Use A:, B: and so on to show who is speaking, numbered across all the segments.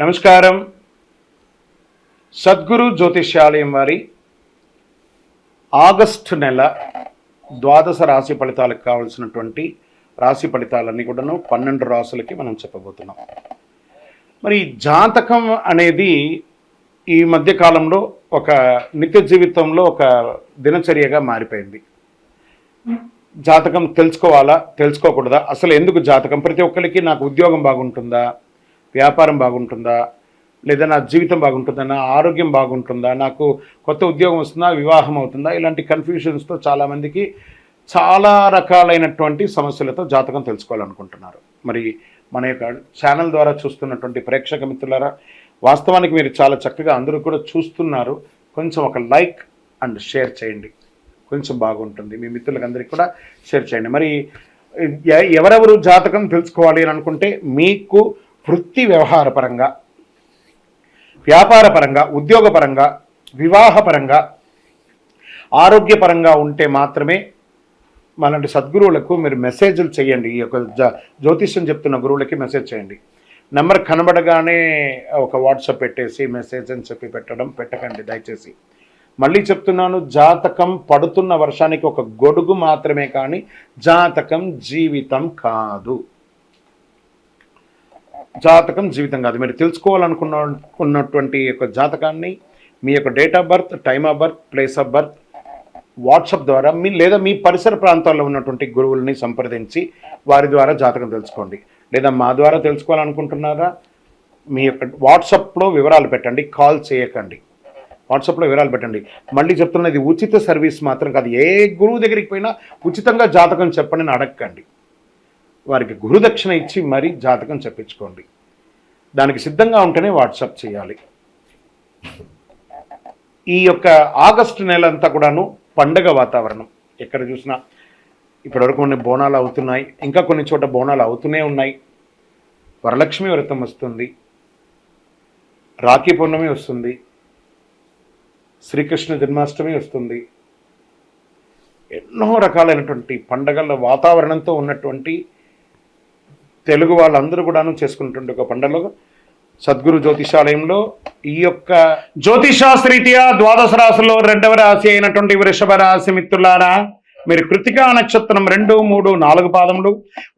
A: నమస్కారం. సద్గురు జ్యోతిష్యాలయం వారి ఆగస్టు నెల ద్వాదశ రాశి ఫలితాలకు కావాల్సినటువంటి రాశి ఫలితాలన్నీ కూడాను 12 రాశులకి మనం చెప్పబోతున్నాం. మరి జాతకం అనేది ఈ మధ్య కాలంలో ఒక నిత్య జీవితంలో ఒక దినచర్యగా మారిపోయింది. జాతకం తెలుసుకోవాలా, తెలుసుకోకూడదా, అసలు ఎందుకు జాతకం? ప్రతి ఒక్కరికి నాకు ఉద్యోగం బాగుంటుందా, వ్యాపారం బాగుంటుందా, లేదా నా జీవితం బాగుంటుందా, నా ఆరోగ్యం బాగుంటుందా, నాకు కొత్త ఉద్యోగం వస్తుందా, వివాహం అవుతుందా, ఇలాంటి కన్ఫ్యూషన్స్తో చాలామందికి చాలా రకాలైనటువంటి సమస్యలతో జాతకం తెలుసుకోవాలనుకుంటున్నారు. మరి మన యొక్క ఛానల్ ద్వారా చూస్తున్నటువంటి ప్రేక్షక మిత్రులారా, వాస్తవానికి మీరు చాలా చక్కగా అందరూ కూడా చూస్తున్నారు. కొంచెం ఒక లైక్ అండ్ షేర్ చేయండి, కొంచెం బాగుంటుంది. మీ మిత్రులందరికీ కూడా షేర్ చేయండి. మరి ఎవరెవరు జాతకం తెలుసుకోవాలి అని అనుకుంటే, మీకు వృత్తి వ్యవహారపరంగా, వ్యాపారపరంగా, ఉద్యోగపరంగా, వివాహపరంగా, ఆరోగ్యపరంగా ఉంటే మాత్రమే మనలాంటి సద్గురువులకు మీరు మెసేజ్లు చేయండి. ఈ యొక్క జ్యోతిష్యం చెప్తున్న గురువులకి మెసేజ్ చేయండి. నెంబర్ కనబడగానే ఒక వాట్సాప్ పెట్టేసి మెసేజ్ అని చెప్పి పెట్టకండి దయచేసి. మళ్ళీ చెప్తున్నాను, జాతకం పడుతున్న వర్షానికి ఒక గొడుగు మాత్రమే, కానీ జాతకం జీవితం కాదు. జాతకం జీవితం కాదు. మీరు తెలుసుకోవాలనుకున్నటువంటి యొక్క జాతకాన్ని మీ యొక్క date of birth, time of birth, place of birth WhatsApp ద్వారా లేదా మీ పరిసర ప్రాంతాల్లో ఉన్నటువంటి గురువుల్ని సంప్రదించి వారి ద్వారా జాతకం తెలుసుకోండి. లేదా మా ద్వారా తెలుసుకోవాలనుకుంటున్నారా, మీ యొక్క వాట్సాప్లో వివరాలు పెట్టండి, కాల్ చేయకండి. వాట్సాప్లో వివరాలు పెట్టండి. మళ్ళీ చెప్తున్నది ఉచిత సర్వీస్ మాత్రం కాదు. ఏ గురువు దగ్గరికి పోయినా ఉచితంగా జాతకం చెప్పండి అని అడగండి. వారికి గురుదక్షిణ ఇచ్చి మరీ జాతకం చెప్పించుకోండి. దానికి సిద్ధంగా ఉంటేనే వాట్సాప్ చేయాలి. ఈ యొక్క ఆగస్టు నెల అంతా కూడాను పండగ వాతావరణం. ఎక్కడ చూసినా ఇప్పటివరకు కొన్ని బోనాలు అవుతున్నాయి, ఇంకా కొన్ని చోట బోనాలు అవుతూనే ఉన్నాయి. వరలక్ష్మి వ్రతం వస్తుంది, రాఖీ పౌర్ణమి వస్తుంది, శ్రీకృష్ణ జన్మాష్టమి వస్తుంది. ఎన్నో రకాలైనటువంటి పండగల వాతావరణంతో ఉన్నటువంటి తెలుగు వాళ్ళందరూ కూడాను చేసుకున్నటువంటి ఒక పండుగ సద్గురు జ్యోతిషాలయంలో ఈ యొక్క జ్యోతిషాస్త్రీత్యా ద్వాదశ రాశుల్లో 2వ రాశి అయినటువంటి వృషభ రాశి మిత్రులారా, మీరు కృతికా నక్షత్రం 2, 3, 4 పాదములు,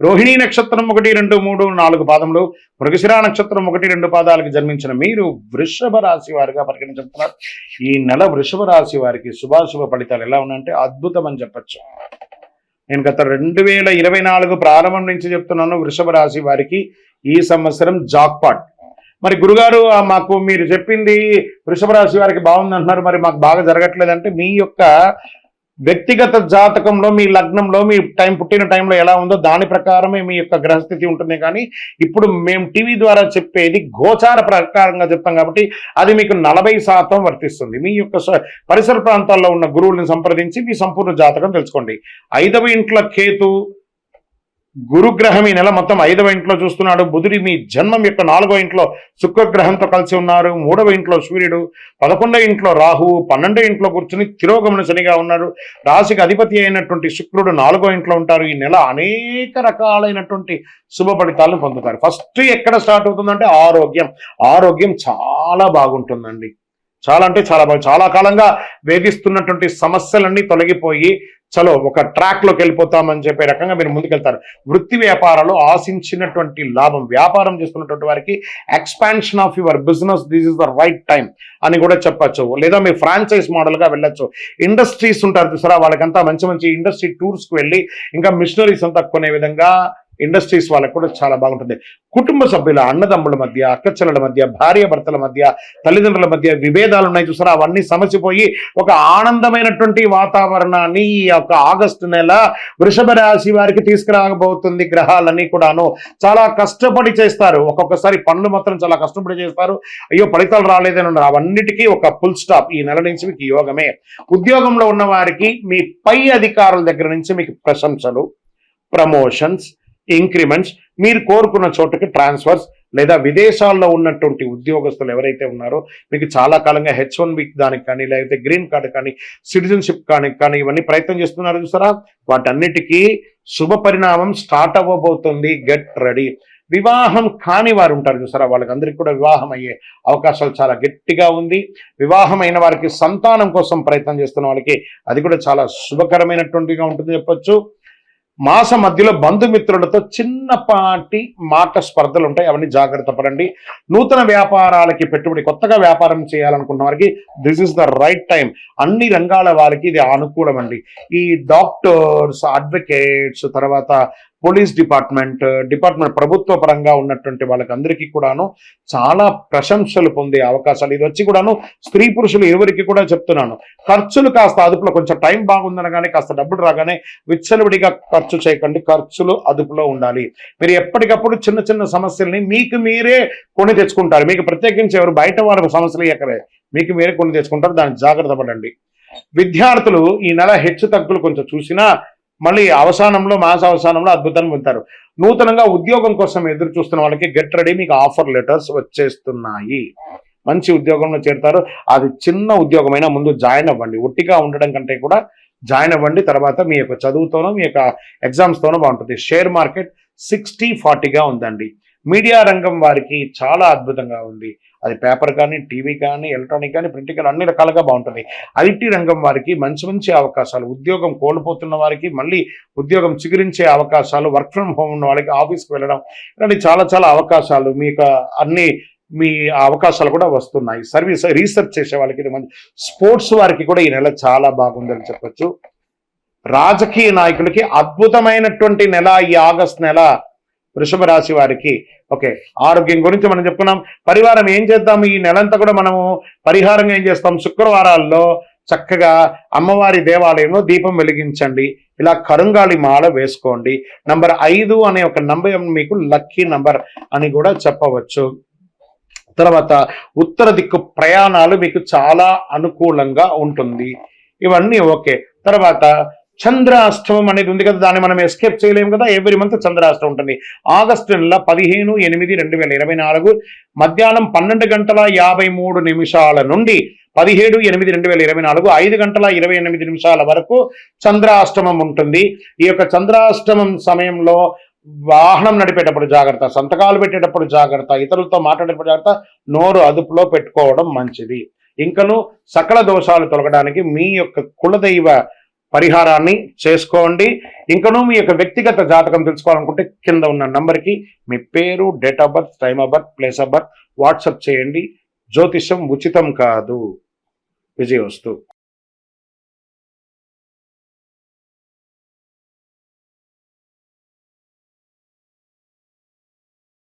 A: రోహిణీ నక్షత్రం 1, 2, 3, 4 పాదములు, మృగశిర నక్షత్రం 1, 2 పాదాలకు జన్మించిన మీరు వృషభ రాశి వారిగా పరిగణించుతున్నారు. ఈ నెల వృషభ రాశి వారికి శుభాశుభ ఫలితాలు ఎలా ఉన్నాయంటే అద్భుతం అని చెప్పచ్చు. నేను గత 2024 ప్రారంభం నుంచి చెప్తున్నాను, వృషభ రాశి వారికి ఈ సంవత్సరం జాక్పాట్. మరి గురుగారు, మాకు మీరు చెప్పింది వృషభ రాశి వారికి బాగుంది అంటున్నారు, మరి మాకు బాగా జరగట్లేదంటే మీ యొక్క వ్యక్తిగత జాతకంలో, మీ లగ్నంలో, మీ పుట్టిన టైంలో ఎలా ఉందో దాని ప్రకారమే మీ యొక్క గ్రహస్థితి ఉంటుంది. కానీ ఇప్పుడు మేము టీవీ ద్వారా చెప్పేది గోచార ప్రకారంగా చెప్తాం కాబట్టి అది మీకు 40% వర్తిస్తుంది. మీ యొక్క పరిసర ప్రాంతాల్లో ఉన్న గురువులను సంప్రదించి మీ సంపూర్ణ జాతకం తెలుసుకోండి. 5వ ఇంట్లో కేతు, గురుగ్రహం ఈ నెల మొత్తం 5వ ఇంట్లో చూస్తున్నాడు. బుధుడి మీ జన్మం యొక్క 4వ ఇంట్లో శుక్రగ్రహంతో కలిసి ఉన్నారు. 3వ ఇంట్లో సూర్యుడు, 11వ ఇంట్లో రాహువు, 12వ ఇంట్లో కూర్చుని తిరోగమన శనిగా ఉన్నారు. రాశికి అధిపతి అయినటువంటి శుక్రుడు 4వ ఇంట్లో ఉంటారు. ఈ నెల అనేక రకాలైనటువంటి శుభ ఫలితాలను పొందుతారు. ఫస్ట్ ఎక్కడ స్టార్ట్ అవుతుందంటే ఆరోగ్యం చాలా బాగుంటుందండి. చాలా అంటే చాలా కాలంగా వేధిస్తున్నటువంటి సమస్యలన్నీ తొలగిపోయి చలో ఒక ట్రాక్లోకి వెళ్ళిపోతామని చెప్పే రకంగా మీరు ముందుకెళ్తారు. వృత్తి వ్యాపారాలు ఆశించినటువంటి లాభం, వ్యాపారం చేస్తున్నటువంటి వారికి expansion of your business, this is the right time అని కూడా చెప్పచ్చు. లేదా మీ ఫ్రాంచైజ్ మోడల్గా వెళ్ళొచ్చు. ఇండస్ట్రీస్ ఉంటారు చూసారా, వాళ్ళకంతా మంచి ఇండస్ట్రీ టూర్స్కి వెళ్ళి ఇంకా మిషనరీస్ అంతా కొనే విధంగా ఇండస్ట్రీస్ వాళ్ళకు కూడా చాలా బాగుంటుంది. కుటుంబ సభ్యుల, అన్నదమ్ముల మధ్య, అక్కచెల్లెల మధ్య, భార్య భర్తల మధ్య, తల్లిదండ్రుల మధ్య విభేదాలు ఉన్నాయి చూసారా, అవన్నీ సమసిపోయి ఒక ఆనందమైనటువంటి వాతావరణాన్ని ఈ యొక్క ఆగస్టు నెల వృషభ రాశి వారికి తీసుకురాబోతుంది. గ్రహాలన్నీ కూడాను చాలా కష్టపడి చేస్తారు. ఒక్కొక్కసారి పనులు మాత్రం చాలా కష్టపడి చేస్తారు. అయ్యో ఫలితాలు రాలేదని ఉన్నారు. అవన్నిటికీ ఒక ఫుల్ స్టాప్ ఈ నెల నుంచి మీకు యోగమే. ఉద్యోగంలో ఉన్న వారికి మీ పై అధికారుల దగ్గర నుంచి మీకు ప్రశంసలు, ప్రమోషన్స్, ఇంక్రిమెంట్స్, మీరు కోరుకున్న చోటుకి ట్రాన్స్ఫర్స్, లేదా విదేశాల్లో ఉన్నటువంటి ఉద్యోగస్తులు ఎవరైతే ఉన్నారో మీకు చాలా కాలంగా H1B దానికి కానీ, లేకపోతే గ్రీన్ కార్డు కానీ, సిటిజన్షిప్ కానీ ఇవన్నీ ప్రయత్నం చేస్తున్నారు చూసారా, వాటన్నిటికీ శుభ పరిణామం స్టార్ట్ అవ్వబోతుంది. Get ready. వివాహం కాని వారు ఉంటారు చూసారా, వాళ్ళకి అందరికీ కూడా వివాహం అయ్యే అవకాశాలు చాలా గట్టిగా ఉంది. వివాహమైన వారికి సంతానం కోసం ప్రయత్నం చేస్తున్న వాళ్ళకి అది కూడా చాలా శుభకరమైనటువంటిగా ఉంటుంది చెప్పొచ్చు. మాస మధ్యలో బంధుమిత్రులతో చిన్నపాటి మాట స్పర్ధలు ఉంటాయి, అవన్నీ జాగ్రత్త పడండి. నూతన వ్యాపారాలకి పెట్టుబడి, కొత్తగా వ్యాపారం చేయాలనుకున్న వారికి this is the right time. అన్ని రంగాల వారికి ఇది అనుకూలం అండి. ఈ డాక్టర్స్, అడ్వకేట్స్, తర్వాత పోలీస్ డిపార్ట్మెంట్ ప్రభుత్వ పరంగా ఉన్నటువంటి వాళ్ళకి అందరికీ కూడాను చాలా ప్రశంసలు పొందే అవకాశాలు. ఇది వచ్చి కూడాను స్త్రీ పురుషులు ఇరువురికి కూడా చెప్తున్నాను, ఖర్చులు కాస్త అదుపులో, కొంచెం టైం బాగుందనగానే కాస్త డబ్బులు రాగానే విచ్చలవిడిగా ఖర్చు చేయకండి, ఖర్చులు అదుపులో ఉండాలి. మీరు ఎప్పటికప్పుడు చిన్న చిన్న సమస్యల్ని మీకు మీరే కొని తెచ్చుకుంటారు. మీకు ప్రత్యేకించి ఎవరు బయట వాళ్ళ సమస్యలు ఎక్కడే, మీకు మీరే కొని తెచ్చుకుంటారు, దానికి జాగ్రత్త పడండి. విద్యార్థులు ఈ నెల హెచ్చు తగ్గులు కొంచెం చూసినా మళ్ళీ మాస అవసానంలో అద్భుతాన్ని పొందుతారు. నూతనంగా ఉద్యోగం కోసం ఎదురు చూస్తున్న వాళ్ళకి గెట్ రెడీ, మీకు ఆఫర్ లెటర్స్ వచ్చేస్తున్నాయి. మంచి ఉద్యోగంలో చేరుతారు. అది చిన్న ఉద్యోగమైనా ముందు జాయిన్ అవ్వండి. ఒట్టిగా ఉండడం కంటే కూడా జాయిన్ అవ్వండి. తర్వాత మీ యొక్క చదువుతోనో మీ యొక్క ఎగ్జామ్స్తోనో బాగుంటుంది. షేర్ మార్కెట్ 60-40గా ఉందండి. మీడియా రంగం వారికి చాలా అద్భుతంగా ఉంది. అది పేపర్ కానీ, టీవీ కానీ, ఎలక్ట్రానిక్ కానీ, ప్రింట్ కానీ అన్ని రకాలుగా బాగుంటుంది. ఐటీ రంగం వారికి మంచి మంచి అవకాశాలు, ఉద్యోగం కోల్పోతున్న వారికి మళ్ళీ ఉద్యోగం చిగురించే అవకాశాలు, వర్క్ ఫ్రమ్ హోమ్ ఉన్న వాళ్ళకి ఆఫీస్కి వెళ్ళడం, ఇలాంటి చాలా చాలా అవకాశాలు, మీకు మీ అవకాశాలు కూడా వస్తున్నాయి. రీసెర్చ్ చేసే వాళ్ళకి ఇది మంచి. స్పోర్ట్స్ వారికి కూడా ఈ నెల చాలా బాగుందని చెప్పొచ్చు. రాజకీయ నాయకులకి అద్భుతమైనటువంటి నెల ఈ ఆగస్ట్ నెల. వృషభ రాశి వారికి ఓకే, ఆరోగ్యం గురించి మనం చెప్పుకున్నాం. పరిహారం ఏం చేద్దాం ఈ నెలంతా కూడా మనము పరిహారంగా ఏం చేస్తాం, శుక్రవారాల్లో చక్కగా అమ్మవారి దేవాలయంలో దీపం వెలిగించండి. ఇలా కరుంగాళి మాల వేసుకోండి. నంబర్ 5 అనే ఒక నంబర్ మీకు లక్కీ నంబర్ అని కూడా చెప్పవచ్చు. తర్వాత ఉత్తర దిక్కు ప్రయాణాలు మీకు చాలా అనుకూలంగా ఉంటుంది. ఇవన్నీ ఓకే. తర్వాత చంద్రాష్టమం అనేది ఉంది కదా, దాన్ని మనం ఎస్కేప్ చేయలేము కదా. ఎవ్రీ మంత్ చంద్రాష్టమం ఉంటుంది. ఆగస్టు నెల 15/8/2024 మధ్యాహ్నం 12:53 నుండి 17/8/2024 5:28 వరకు చంద్రాష్టమం ఉంటుంది. ఈ యొక్క చంద్రాష్టమం సమయంలో వాహనం నడిపేటప్పుడు జాగ్రత్త, సంతకాలు పెట్టేటప్పుడు జాగ్రత్త, ఇతరులతో మాట్లాడేటప్పుడు జాగ్రత్త, నోరు అదుపులో పెట్టుకోవడం మంచిది. ఇంకను సకల దోషాలు తొలగడానికి మీ యొక్క కులదైవ పరిహారాన్ని చేసుకోండి. ఇంకనూ మీ యొక్క వ్యక్తిగత జాతకం తెలుసుకోవాలనుకుంటే కింద ఉన్న నంబర్కి మీ పేరు, date of birth, time of birth, place of birth WhatsApp చేయండి. జ్యోతిషం ఉచితం కాదు. విజయోస్తు.